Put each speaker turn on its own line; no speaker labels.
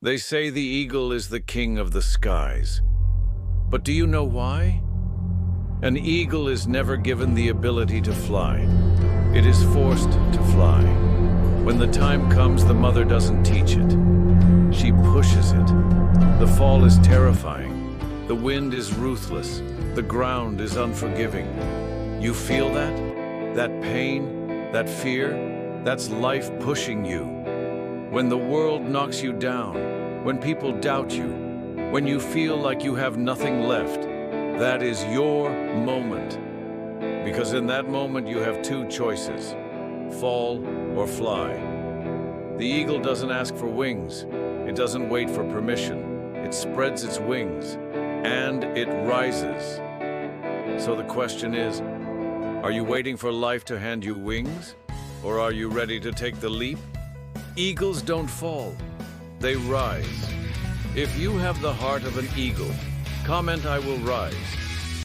They say the eagle is the king of the skies. But do you know why? An eagle is never given the ability to fly. It is forced to fly. When the time comes, the mother doesn't teach it. She pushes it. The fall is terrifying. The wind is ruthless. The ground is unforgiving. You feel that? That pain? That fear? That's life pushing you. When the world knocks you down, when people doubt you, when you feel like you have nothing left, that is your moment. Because in that moment you have two choices: fall or fly. The eagle doesn't ask for wings. It doesn't wait for permission. It spreads its wings and it rises. So the question is, are you waiting for life to hand you wings? Or are you ready to take the leap? Eagles don't fall, they rise. If you have the heart of an eagle, comment "I will rise."